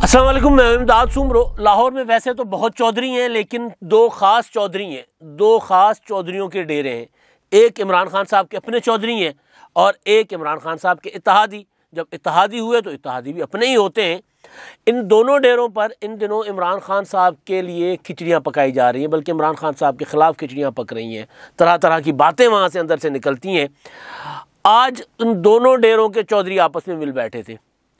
अस्सलाम वालेकुम, मैं इमदाद सुमरो। लाहौर में वैसे तो बहुत चौधरी हैं, लेकिन दो ख़ास चौधरी हैं, दो ख़ास चौधरियों के डेरे हैं। एक इमरान खान साहब के अपने चौधरी हैं और एक इमरान खान साहब के इत्तेहादी। जब इत्तेहादी हुए तो इत्तेहादी भी अपने ही होते हैं। इन दोनों डेरों पर इन दिनों इमरान खान साहब के लिए खिचड़ियाँ पकाई जा रही हैं, बल्कि इमरान खान साहब के ख़िलाफ़ खिचड़ियाँ पक रही हैं। तरह तरह की बातें वहाँ से अंदर से निकलती हैं। आज इन दोनों डेरों के चौधरी आपस में मिल बैठे थे,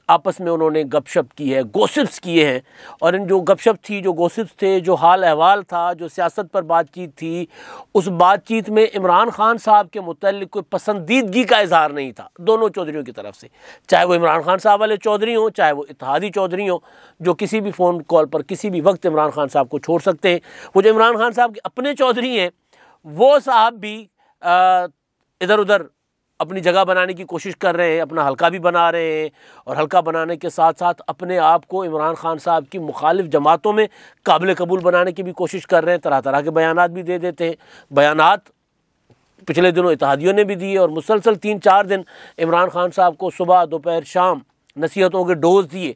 आपस में उन्होंने गपशप की है, गोसिप्स किए हैं। और इन जो गपशप थी, जो गोसिप्स थे, जो हाल अहवाल था, जो सियासत पर बातचीत थी, उस बातचीत में इमरान खान साहब के मुतल्लिक़ कोई पसंदीदगी का इजहार नहीं था दोनों चौधरियों की तरफ से। चाहे वो इमरान खान साहब वाले चौधरी हों, चाहे वो इत्तेहादी चौधरी हों, जो किसी भी फ़ोन कॉल पर किसी भी वक्त इमरान खान साहब को छोड़ सकते हैं। वो जो इमरान खान साहब के अपने चौधरी हैं, वो साहब भी इधर उधर अपनी जगह बनाने की कोशिश कर रहे हैं, अपना हल्का भी बना रहे हैं, और हल्का बनाने के साथ साथ अपने आप को इमरान खान साहब की मुखालिफ जमातों में काबिल कबूल बनाने की भी कोशिश कर रहे हैं। तरह तरह के बयानात भी दे देते हैं। बयानात पिछले दिनों इत्तेहादियों ने भी दिए, और मुसलसल 3-4 दिन इमरान खान साहब को सुबह दोपहर शाम नसीहतों के डोज दिए।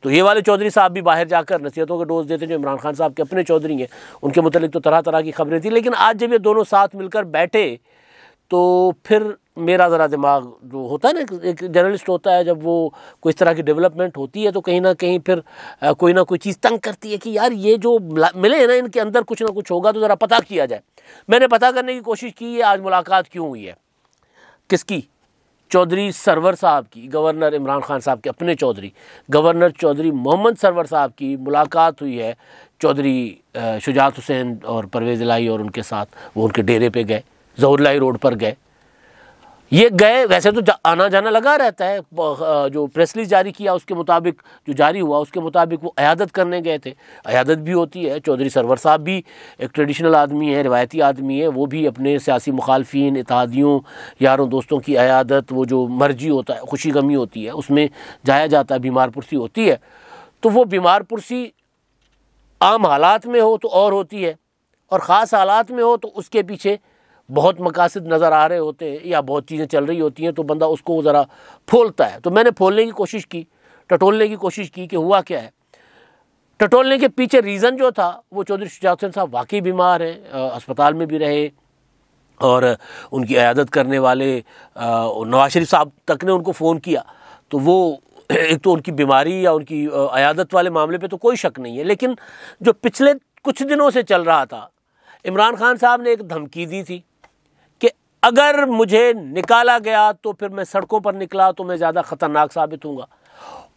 तो ये वाले चौधरी साहब भी बाहर जाकर नसीहतों के डोज देते जो इमरान खान साहब के अपने चौधरी हैं, उनके मुतल्लिक़ तो तरह तरह की खबरें थी। लेकिन आज जब ये दोनों साथ मिलकर बैठे तो फिर मेरा ज़रा दिमाग, जो होता है ना, एक जर्नलिस्ट होता है, जब वो कोई इस तरह की डेवलपमेंट होती है तो कहीं ना कहीं फिर कोई ना कोई चीज़ तंग करती है कि यार ये जो मिले हैं ना, इनके अंदर कुछ ना कुछ होगा, तो ज़रा पता किया जाए। मैंने पता करने की कोशिश की है आज मुलाकात क्यों हुई है। किसकी? चौधरी सरवर साहब की, गवर्नर इमरान खान साहब के अपने चौधरी गवर्नर चौधरी मोहम्मद सरवर साहब की मुलाकात हुई है चौधरी शुजात हुसैन और परवेज़ इलाही और उनके साथ। वो उनके डेरे पे गए, ज़हूर इलाही रोड पर गए। ये गए, वैसे तो आना जाना लगा रहता है। जो प्रेस रिलीज जारी किया उसके मुताबिक, जो जारी हुआ उसके मुताबिक वो अयादत करने गए थे। अयादत भी होती है। चौधरी सरवर साहब भी एक ट्रेडिशनल आदमी है, रिवायती आदमी है। वो भी अपने सियासी मुखालफिन, इत्तेहादियों, यारों दोस्तों की अयादत, वो जो मर्जी होता है, खुशी गमी होती है, उसमें जाया जाता है। बीमार पुरसी होती है तो वो बीमार पुरसी आम हालात में हो तो और होती है, और ख़ास हालात में हो तो उसके पीछे बहुत मकासद नज़र आ रहे होते हैं या बहुत चीज़ें चल रही होती हैं, तो बंदा उसको ज़रा फोलता है। तो मैंने फोलने की कोशिश की, टटोलने की कोशिश की कि हुआ क्या है। टटोलने के पीछे रीज़न जो था, वो चौधरी शुजात हुसैन साहब वाकई बीमार हैं, अस्पताल में भी रहे, और उनकी अयादत करने वाले नवाज शरीफ साहब तक ने उनको फ़ोन किया। तो वो एक तो उनकी बीमारी या उनकी अयादत वाले मामले पे तो कोई शक नहीं है, लेकिन जो पिछले कुछ दिनों से चल रहा था, इमरान खान साहब ने एक धमकी दी थी कि अगर मुझे निकाला गया तो फिर मैं सड़कों पर निकला तो मैं ज़्यादा ख़तरनाक साबित हूँगा।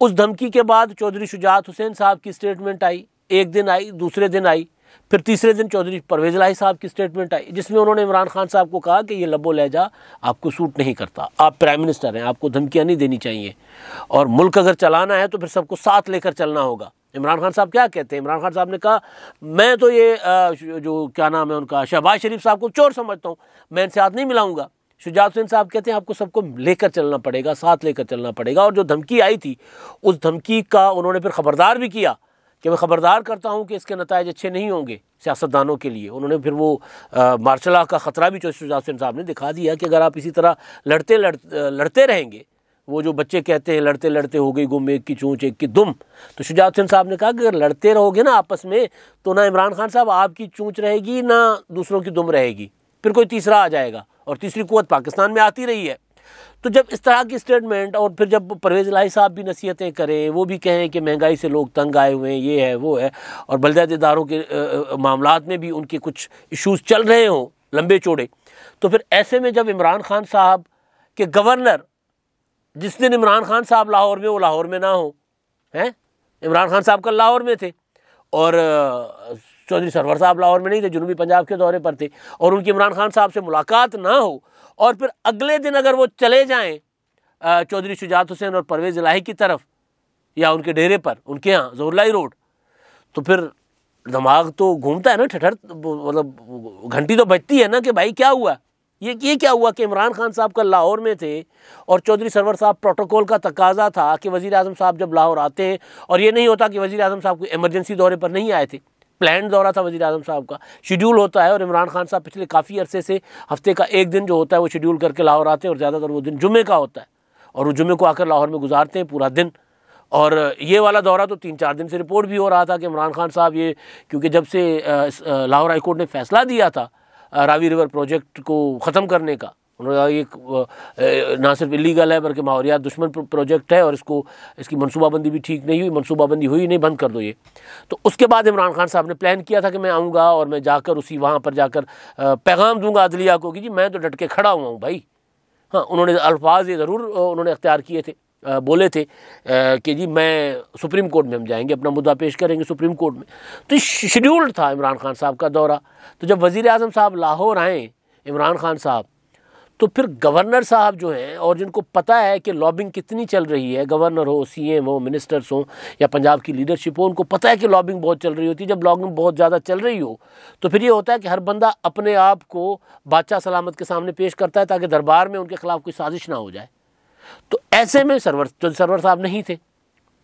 उस धमकी के बाद चौधरी शुजात हुसैन साहब की स्टेटमेंट आई, एक दिन आई, दूसरे दिन आई, फिर तीसरे दिन चौधरी परवेज़ इलाही साहब की स्टेटमेंट आई, जिसमें उन्होंने इमरान खान साहब को कहा कि ये लबो लहजा आपको सूट नहीं करता, आप प्राइम मिनिस्टर हैं, आपको धमकियाँ नहीं देनी चाहिए, और मुल्क अगर चलाना है तो फिर सबको साथ लेकर चलना होगा। इमरान खान साहब क्या कहते हैं? इमरान खान साहब ने कहा, मैं तो ये जो क्या नाम है उनका, शहबाज शरीफ साहब को चोर समझता हूँ, मैं इनसे हाथ नहीं मिलाऊंगा। शुजात हुसैन साहब कहते हैं आपको सबको लेकर चलना पड़ेगा, साथ लेकर चलना पड़ेगा। और जो धमकी आई थी, उस धमकी का उन्होंने फिर ख़बरदार भी किया कि मैं ख़बरदार करता हूँ कि इसके नताइज अच्छे नहीं होंगे सियासतदानों के लिए। उन्होंने फिर वो मार्शल लॉ का ख़तरा भी चौधरी शुजात हुसैन साहब ने दिखा दिया कि अगर आप इसी तरह लड़ते रहेंगे, वो जो बच्चे कहते हैं लड़ते लड़ते हो गई गुम, एक की चूंच एक की दुम, तो शुजात हुसैन साहब ने कहा कि अगर लड़ते रहोगे ना आपस में, तो ना इमरान खान साहब आपकी चूंच रहेगी, ना दूसरों की दुम रहेगी, फिर कोई तीसरा आ जाएगा, और तीसरी कुव्वत पाकिस्तान में आती रही है। तो जब इस तरह की स्टेटमेंट, और फिर जब परवेज़ इलाही साहब भी नसीहतें करें, वो भी कहें कि महंगाई से लोग तंग आए हुए हैं, ये है वो है, और बल्दियाती इदारों के मामलात में भी उनके कुछ इशूज़ चल रहे हों लंबे चौड़े, तो फिर ऐसे में जब इमरान खान साहब के गवर्नर, जिस दिन इमरान खान साहब लाहौर में, वो लाहौर में ना हो, हैं, इमरान खान साहब कल लाहौर में थे, और चौधरी सरवर साहब लाहौर में नहीं थे, जनूबी पंजाब के दौरे पर थे, और उनकी इमरान खान साहब से मुलाकात ना हो, और फिर अगले दिन अगर वो चले जाएं चौधरी शुजात हुसैन और परवेज़ इलाही की तरफ, या उनके डेरे पर, उनके यहाँ ज़हूर इलाही रोड, तो फिर दिमाग तो घूमता है ना, ठठर, मतलब घंटी तो बजती है ना कि भाई क्या हुआ, ये क्या हुआ कि इमरान खान साहब कल लाहौर में थे, और चौधरी सरवर साहब, प्रोटोकॉल का तकाजा था कि वज़ीर आज़म साहब जब लाहौर आते हैं, और ये नहीं होता कि वज़ीर आज़म साहब कोई इमरजेंसी दौरे पर नहीं आए थे, प्लान दौरा था वज़ीर आज़म साहब का, शेड्यूल होता है, और इमरान खान साहब पिछले काफ़ी अरसे से हफ्ते का एक दिन जो होता है वो शेड्यूल करके लाहौर आते हैं, और ज़्यादातर वो दिन जुम्मे का होता है, और वो जुम्मे को आकर लाहौर में गुजारते हैं पूरा दिन, और ये वाला दौरा तो 3-4 दिन से रिपोर्ट भी हो रहा था कि इमरान खान साहब ये, क्योंकि जब से लाहौर हाई कोर्ट ने फैसला दिया था रावी रिवर प्रोजेक्ट को ख़त्म करने का, उन्होंने ये ना सिर्फ इलीगल है बल्कि माहौरियात दुश्मन प्रोजेक्ट है और इसकी मनसूबाबंदी भी ठीक नहीं हुई, मनसूबाबंदी हुई नहीं, बंद कर दो ये। तो उसके बाद इमरान खान साहब ने प्लान किया था कि मैं आऊँगा और मैं जाकर वहाँ पर जाकर पैगाम दूंगा अदलिया को कि जी मैं तो डट के खड़ा हुआ हूँ भाई। हाँ, उन्होंने अल्फाज ये ज़रूर उन्होंने अख्तियार किए थे, बोले थे कि जी मैं सुप्रीम कोर्ट में हम जाएंगे, अपना मुद्दा पेश करेंगे सुप्रीम कोर्ट में। तो शेड्यूल्ड था इमरान खान साहब का दौरा। तो जब वज़ीर आज़म साहब लाहौर आए इमरान खान साहब, तो फिर गवर्नर साहब जो हैं और जिनको पता है कि लॉबिंग कितनी चल रही है, गवर्नर हो, CM हो, मिनिस्टर्स हो या पंजाब की लीडरशिप हो, उनको पता है कि लॉबिंग बहुत चल रही होती है। जब लॉबिंग बहुत ज़्यादा चल रही हो तो फिर ये होता है कि हर बंदा अपने आप को बादशाह सलामत के सामने पेश करता है ताकि दरबार में उनके खिलाफ कोई साजिश ना हो जाए। तो ऐसे में सरवर साहब नहीं थे।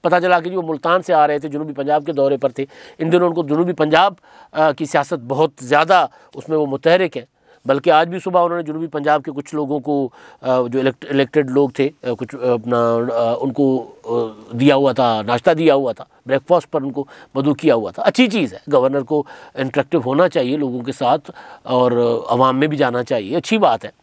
पता चला कि वो मुल्तान से आ रहे थे, जनूबी पंजाब के दौरे पर थे। इन दिनों उनको जनूबी पंजाब की सियासत बहुत ज़्यादा उसमें वो मुतहरिक है। बल्कि आज भी सुबह उन्होंने जनूबी पंजाब के कुछ लोगों को जो इलेक्टेड लोग थे कुछ अपना उनको दिया हुआ था, नाश्ता दिया हुआ था, ब्रेकफास्ट पर उनको मदऊ किया हुआ था। अच्छी चीज़ है, गवर्नर को इंटरेक्टिव होना चाहिए लोगों के साथ और अवाम में भी जाना चाहिए, अच्छी बात है।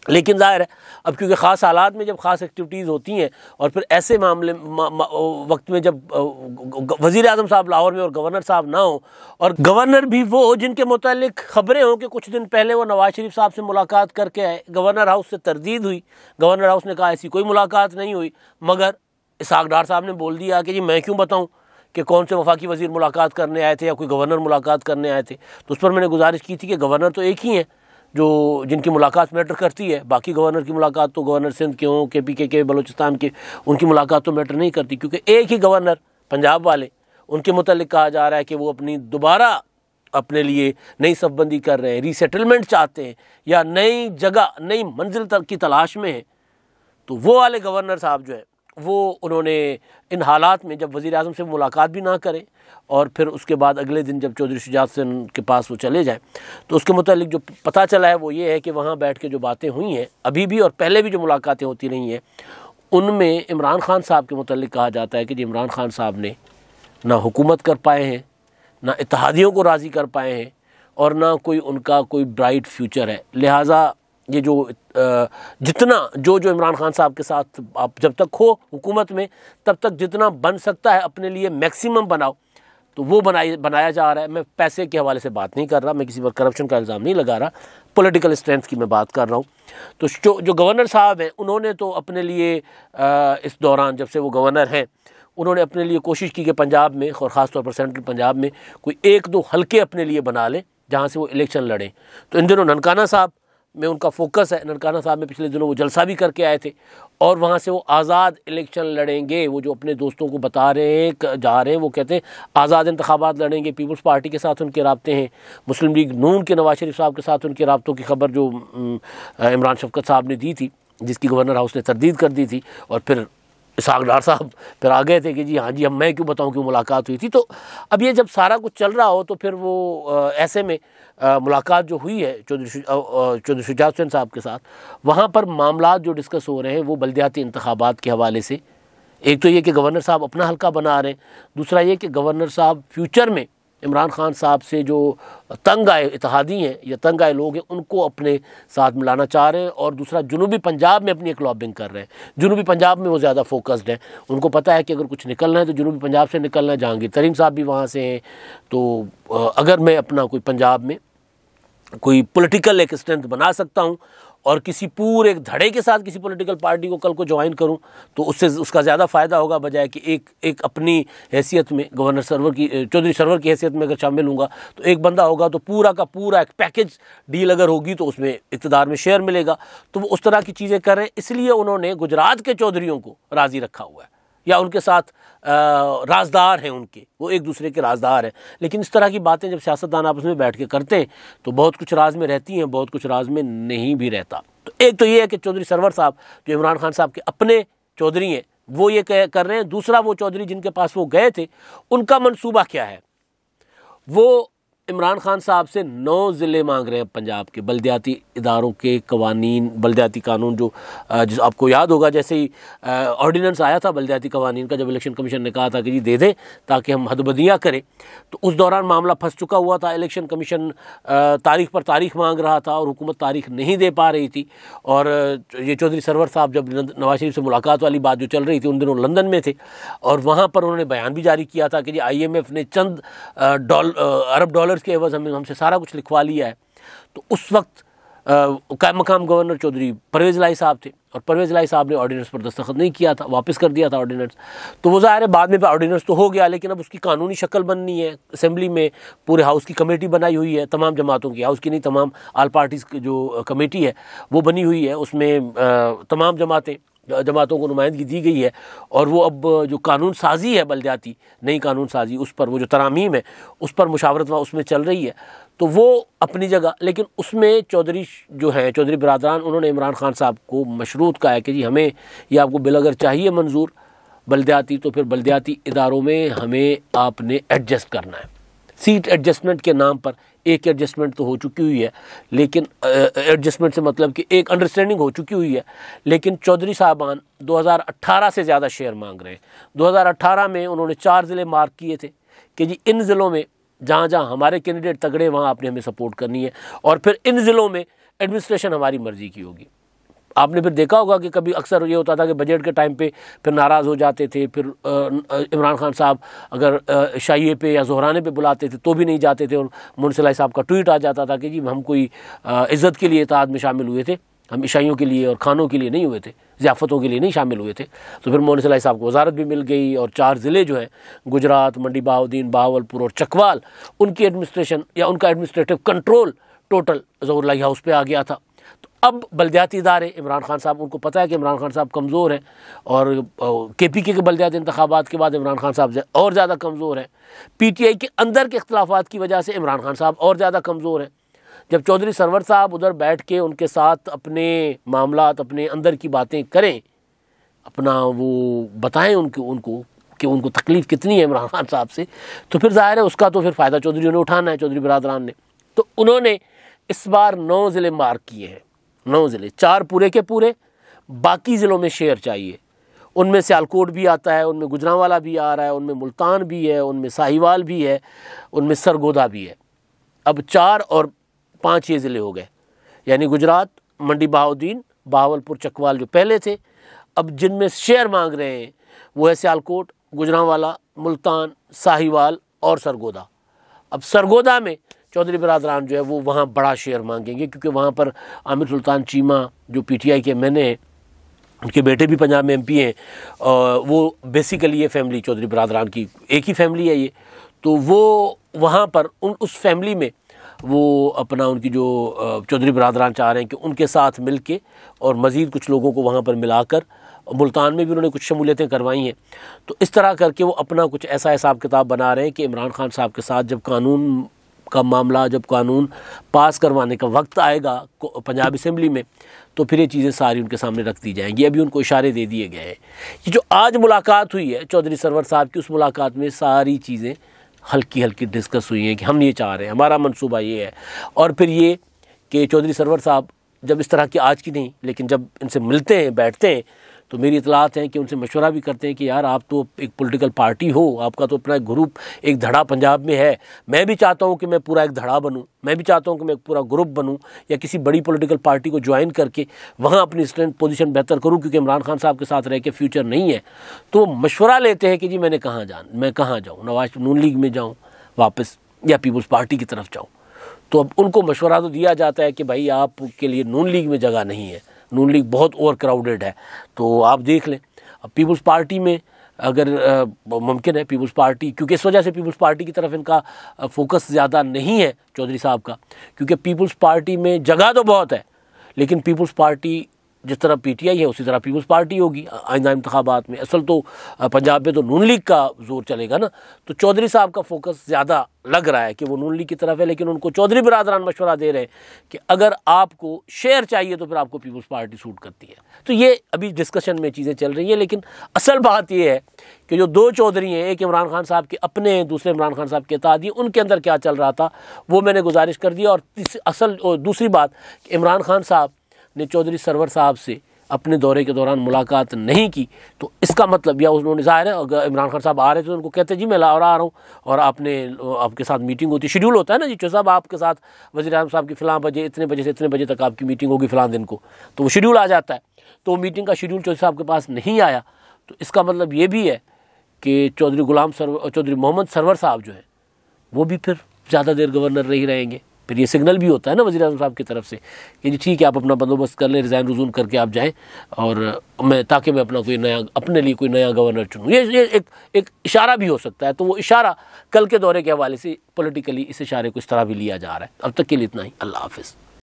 लेकिन ज़ाहिर है अब क्योंकि ख़ास हालात में जब ख़ास एक्टिविटीज़ होती हैं और फिर ऐसे मामले वक्त में जब वज़ीर आज़म साहब लाहौर में और गवर्नर साहब ना हो, और गवर्नर भी वो जिनके मुतालिक ख़बरें हों कि कुछ दिन पहले वो नवाज शरीफ साहब से मुलाकात करके आए, गवर्नर हाउस से तरदीद हुई, गवर्नर हाउस ने कहा ऐसी कोई मुलाकात नहीं हुई, मगर इसहाक डार साहब ने बोल दिया कि जी मैं क्यों बताऊँ कि कौन से वफाकी वज़ीर मुलाकात करने आए थे या कोई गवर्नर मुलाकात करने आए थे। तो उस पर मैंने गुजारिश की थी कि गवर्नर तो एक ही हैं जो जिनकी मुलाकात मैटर करती है, बाकी गवर्नर की मुलाकात तो गवर्नर सिंध के हों, KPK के, बलूचिस्तान के, उनकी मुलाकात तो मैटर नहीं करती, क्योंकि एक ही गवर्नर पंजाब वाले, उनके मुतालिक कहा जा रहा है कि वो अपनी दोबारा अपने लिए नई सफबंदी कर रहे हैं, रीसेटलमेंट चाहते हैं या नई जगह नई मंजिल तक की तलाश में है। तो वो वाले गवर्नर साहब जो है वो उन्होंने इन हालात में जब वज़ीर आज़म से मुलाकात भी ना करें और फिर उसके बाद अगले दिन जब चौधरी शुजात से उनके पास वो चले जाएं, तो उसके मुतालिक जो पता चला है वो ये है कि वहाँ बैठ के जो बातें हुई हैं अभी भी और पहले भी जो मुलाकातें होती रही हैं, उनमें इमरान खान साहब के मुतालिक कहा जाता है कि जी इमरान खान साहब ने ना हुकूमत कर पाए हैं, ना इत्तेहादियों को राज़ी कर पाए हैं और ना कोई उनका कोई ब्राइट फ्यूचर है। लिहाजा ये जो जितना जो इमरान खान साहब के साथ आप जब तक हो हुकूमत में तब तक जितना बन सकता है अपने लिए मैक्सिमम बनाओ, तो वो बनाया जा रहा है। मैं पैसे के हवाले से बात नहीं कर रहा, मैं किसी पर करप्शन का इल्ज़ाम नहीं लगा रहा, पॉलिटिकल स्ट्रेंथ की मैं बात कर रहा हूँ। तो जो गवर्नर साहब हैं उन्होंने तो अपने लिए इस दौरान जब से वो गवर्नर हैं उन्होंने अपने लिए कोशिश की कि पंजाब में और ख़ास तौर पर सेंट्रल पंजाब में कोई 1-2 हल्के अपने लिए बना लें जहाँ से वो इलेक्शन लड़ें। तो इन दिनों ननकाना साहब में उनका फोकस है। ननकाना साहब में पिछले दिनों वो जलसा भी करके आए थे और वहाँ से वो आज़ाद इलेक्शन लड़ेंगे। वो जो अपने दोस्तों को बता रहे हैं जा रहे हैं, वो कहते हैं आज़ाद इंतखाबात लड़ेंगे। पीपल्स पार्टी के साथ उनके राब्ते हैं, मुस्लिम लीग नून के नवाज शरीफ साहब के साथ उनके राब्तों की खबर जो इमरान शफकत साहब ने दी थी, जिसकी गवर्नर हाउस ने तरदीद कर दी थी, और फिर इसहाक डार साहब फिर आ गए थे कि जी हाँ जी अब मैं क्यों बताऊं क्यों मुलाकात हुई थी। तो अब ये जब सारा कुछ चल रहा हो तो फिर वो ऐसे में मुलाकात जो हुई है चौधरी शुजात हुसैन साहब के साथ, वहाँ पर मामला जो डिस्कस हो रहे हैं वो बल्दियाती इंतखाबात के हवाले से, एक तो ये कि गवर्नर साहब अपना हल्का बना रहे हैं, दूसरा ये कि गवर्नर साहब फ्यूचर में इमरान खान साहब से जो तंग आए इत्तेहादी हैं या तंग आए लोग हैं उनको अपने साथ मिलाना चाह रहे हैं, और दूसरा जनूबी पंजाब में अपनी एक लॉबिंग कर रहे हैं। जनूबी पंजाब में वो ज़्यादा फोकस्ड हैं, उनको पता है कि अगर कुछ निकलना है तो जनूबी पंजाब से निकलना है। जहांगीर तरीन साहब भी वहाँ से हैं, तो अगर मैं अपना कोई पंजाब में कोई पॉलिटिकल एक स्ट्रेंथ बना सकता हूँ और किसी पूरे एक धड़े के साथ किसी पॉलिटिकल पार्टी को कल को ज्वाइन करूं तो उससे उसका ज़्यादा फ़ायदा होगा, बजाय कि एक अपनी हैसियत में गवर्नर सरवर की चौधरी सरवर की हैसियत में अगर शामिल हूँगा तो एक बंदा होगा तो पूरा का पूरा एक पैकेज डील अगर होगी तो उसमें इक़्तिदार में शेयर मिलेगा। तो वो उस तरह की चीज़ें कर रहे हैं, इसलिए उन्होंने गुजरात के चौधरियों को राज़ी रखा हुआ है या उनके साथ राजदार हैं, उनके वो एक दूसरे के राजदार हैं। लेकिन इस तरह की बातें जब सियासतदान आपस में बैठ के करते हैं तो बहुत कुछ राज में रहती हैं, बहुत कुछ राज में नहीं भी रहता। तो एक तो ये है कि चौधरी सरवर साहब जो इमरान खान साहब के अपने चौधरी हैं वो ये कर रहे हैं, दूसरा वो चौधरी जिनके पास वो गए थे उनका मंसूबा क्या है। वो इमरान खान साहब से 9 ज़िले मांग रहे हैं पंजाब के बल्दियाती इदारों के कवानीन, बल्दियाती कानून जो आपको याद होगा, जैसे ही ऑर्डिनेंस आया था बल्दियाती कवानीन का, जब इलेक्शन कमीशन ने कहा था कि जी दे दें ताकि हम हदबदियाँ करें, तो उस दौरान मामला फंस चुका हुआ था। इलेक्शन कमीशन तारीख पर तारीख मांग रहा था और हुकूमत तारीख नहीं दे पा रही थी। और ये चौधरी सरवर साहब जब नवाज शरीफ से मुलाकात वाली बात जो चल रही थी, उन दिनों लंदन में थे और वहाँ पर उन्होंने बयान भी जारी किया था कि जी IMF ने चंद अरब डॉलर्स के एवज़ हमसे सारा कुछ लिखवा लिया है। तो उस वक्त मकाम गवर्नर चौधरी परवेज़ लाई साहब थे और परवेज़ लाई साहब ने ऑर्डिनेंस पर दस्तखत नहीं किया था, वापस कर दिया था ऑर्डिनेंस। तो वो ज़ाहिर है बाद में ऑर्डिनेंस तो हो गया, लेकिन अब उसकी कानूनी शक्ल बननी है। असेंबली में पूरे हाउस की कमेटी बनाई हुई है, तमाम जमातों की, हाउस की नहीं तमाम आल पार्टीज़ की जो कमेटी है वो बनी हुई है, उसमें तमाम जमातों को नुमाइंदगी दी गई है। और वो अब जो कानून साजी है बल्दियाती, नई कानून साजी, उस पर वो जो तरामीम है उस पर मुशावरत उसमें चल रही है। तो वो अपनी जगह, लेकिन उसमें चौधरी जो हैं, चौधरी बिरादरान, उन्होंने इमरान खान साहब को मशरूत कहा है कि जी हमें ये आपको बिल अगर चाहिए मंजूर बल्दियाती, तो फिर बल्दियाती इदारों में हमें आपने एडजस्ट करना है। सीट एडजस्टमेंट के नाम पर एक एडजस्टमेंट तो हो चुकी हुई है, लेकिन एडजस्टमेंट से मतलब कि एक अंडरस्टैंडिंग हो चुकी हुई है, लेकिन चौधरी साहबान 2018 से ज़्यादा शेयर मांग रहे हैं। 2018 में उन्होंने 4 ज़िले मार्क किए थे कि जी इन ज़िलों में जहाँ जहाँ हमारे कैंडिडेट तगड़े वहाँ आपने हमें सपोर्ट करनी है, और फिर इन ज़िलों में एडमिनिस्ट्रेशन हमारी मर्ज़ी की होगी। आपने फिर देखा होगा कि कभी अक्सर ये होता था कि बजट के टाइम पे फिर नाराज़ हो जाते थे, फिर इमरान खान साहब अगर शाइए पे या ज़ोहराने पे बुलाते थे तो भी नहीं जाते थे, और मुंसलाई साहब का ट्वीट आ जाता था कि जी हम कोई इज़्ज़त के लिए इत्तेहाद में शामिल हुए थे, हम ईसाइयों के लिए और खानों के लिए नहीं हुए थे, ज़ियाफ़तों के लिए नहीं शामिल हुए थे। तो फिर मुंसलाई साहब को वजारत भी मिल गई, और 4 ज़िले जो हैं गुजरात, मंडी बहाउद्दीन, बहावलपुर और चकवाल, उनकी एडमिनिस्ट्रेशन या उनका एडमिनिस्ट्रेटिव कंट्रोल टोटल ज़हूरुल्लाह हाउस पे आ गया था। तो अब बल्दियाती इदारे, इमरान खान साहब, उनको पता है कि इमरान खान साहब कमज़ोर हैं, और KPK के बल्दियाती इंतखाबात के बाद इमरान खान साहब और ज़्यादा कमज़ोर हैं। PTI के अंदर के इख्तलाफात की वजह से इमरान खान साहब और ज़्यादा कमज़ोर हैं। जब चौधरी सरवर साहब उधर बैठ के उनके साथ अपने मामलात, अपने अंदर की बातें करें, अपना वो बताएं उनको कि उनको तकलीफ़ कितनी है इमरान खान साहब से, तो फिर ज़ाहिर है उसका तो फिर फ़ायदा चौधरियों ने उठाना है, चौधरी बिरादरान ने। तो उन्होंने इस बार 9 ज़िले मार्क किए हैं, 9 ज़िले, 4 पूरे के पूरे, बाकी ज़िलों में शेयर चाहिए। उनमें सियालकोट भी आता है, उनमें गुजरांवाला भी आ रहा है, उनमें मुल्तान भी है, उनमें साहिवाल भी है, उनमें सरगोदा भी है। अब 4 और 5 ये ज़िले हो गए, यानी गुजरात, मंडी बहाउद्दीन, बहावलपुर, चकवाल जो पहले थे, अब जिनमें शेयर मांग रहे हैं वो है सियालकोट, गुजरांवाला, मुल्तान, साहिवाल और सरगोदा। अब सरगोदा में चौधरी बिरादरान जो है वो वहाँ बड़ा शेयर मांगेंगे, क्योंकि वहाँ पर आमिर सुल्तान चीमा जो PTI के मैंने हैं, उनके बेटे भी पंजाब में MP हैं, वो बेसिकली ये फैमिली चौधरी बिरादरान की एक ही फैमिली है ये। तो वो वहाँ पर उस फैमिली में वो अपना उनकी जो चौधरी बिरादरान चाह रहे हैं कि उनके साथ मिल के और मज़ीद कुछ लोगों को वहाँ पर मिलाकर, मुल्तान में भी उन्होंने कुछ शमूलियतें करवाई हैं। तो इस तरह करके वो अपना कुछ ऐसा हिसाब किताब बना रहे हैं कि इमरान खान साहब के साथ जब कानून का मामला, जब कानून पास करवाने का वक्त आएगा पंजाब असेंबली में, तो फिर ये चीज़ें सारी उनके सामने रख दी जाएंगी। अभी उनको इशारे दे दिए गए हैं। ये जो आज मुलाकात हुई है चौधरी सरवर साहब की, उस मुलाकात में सारी चीज़ें हल्की हल्की डिस्कस हुई हैं कि हम ये चाह रहे हैं, हमारा मंसूबा ये है। और फिर ये कि चौधरी सरवर साहब जब इस तरह की, आज की नहीं लेकिन जब इनसे मिलते हैं, बैठते हैं, तो मेरी इतलात हैं कि उनसे मशवरा भी करते हैं कि यार आप तो एक पॉलिटिकल पार्टी हो, आपका तो अपना ग्रुप, एक धड़ा पंजाब में है। मैं भी चाहता हूं कि मैं पूरा एक धड़ा बनूं, मैं भी चाहता हूं कि मैं एक पूरा ग्रुप बनूं या किसी बड़ी पॉलिटिकल पार्टी को ज्वाइन करके वहां अपनी स्ट्रेंथ पोजीशन बेहतर करूं, क्योंकि इमरान खान साहब के साथ रह के फ्यूचर नहीं है। तो मशवरा लेते हैं कि जी मैं कहाँ जाऊँ, नवाज नून लीग में जाऊँ वापस या पीपल्स पार्टी की तरफ जाऊँ। तो अब उनको मशवरा तो दिया जाता है कि भाई आपके लिए नून लीग में जगह नहीं है, नून लीग बहुत ओवर क्राउडेड है, तो आप देख लें। अब पीपल्स पार्टी में अगर मुमकिन है, पीपल्स पार्टी, क्योंकि इस वजह से पीपल्स पार्टी की तरफ इनका फोकस ज़्यादा नहीं है चौधरी साहब का, क्योंकि पीपल्स पार्टी में जगह तो बहुत है, लेकिन पीपल्स पार्टी जिस तरह PTI है उसी तरह पीपल्स पार्टी होगी आइंदा इंतखाबात में। असल तो पंजाब में तो नून लीग का जोर चलेगा ना, तो चौधरी साहब का फोकस ज़्यादा लग रहा है कि वो नून लीग की तरफ है, लेकिन उनको चौधरी बिरादरान मशवरा दे रहे हैं कि अगर आपको शेयर चाहिए तो फिर आपको पीपल्स पार्टी सूट करती है। तो ये अभी डिस्कशन में चीज़ें चल रही हैं, लेकिन असल बात ये है कि जो दो चौधरी हैं, एक इमरान खान साहब के अपने, दूसरे इमरान खान साहब के इत्तेहादी, उनके अंदर क्या चल रहा था वो मैंने गुजारिश कर दिया। और दूसरी बात, इमरान खान साहब ने चौधरी सरवर साहब से अपने दौरे के दौरान मुलाकात नहीं की, तो इसका मतलब या उन्होंने, ज़ाहिर है अगर इमरान खान साहब आ रहे थे तो उनको कहते जी मैं लाहौर आ रहा हूँ और आपके साथ मीटिंग होती, शेड्यूल होता है ना जी, चौधरी साहब आपके साथ वज़ीर आज़म साहब की फ़लाँ बजे, इतने बजे से इतने बजे तक आपकी मीटिंग होगी फ़लाँ दिन को, तो वो शेड्यूल आ जाता है। तो मीटिंग का शेड्यूल चौधरी साहब के पास नहीं आया, तो इसका मतलब ये भी है कि चौधरी मोहम्मद सरवर साहब जो है वो भी फिर ज़्यादा देर गवर्नर नहीं रहेंगे। फिर ये सिग्नल भी होता है ना वज़ीर आज़म साहब की तरफ से कि जी ठीक है आप अपना बंदोबस्त कर लें, रिज़ाइन रुजून करके आप जाएं और मैं, ताकि मैं अपने लिए कोई नया गवर्नर चुनूँ। ये एक इशारा भी हो सकता है। तो वो इशारा कल के दौरे के हवाले से पॉलिटिकली इस इशारे को इस तरह भी लिया जा रहा है। अब तक के लिए इतना ही। अल्लाह हाफ़िज़।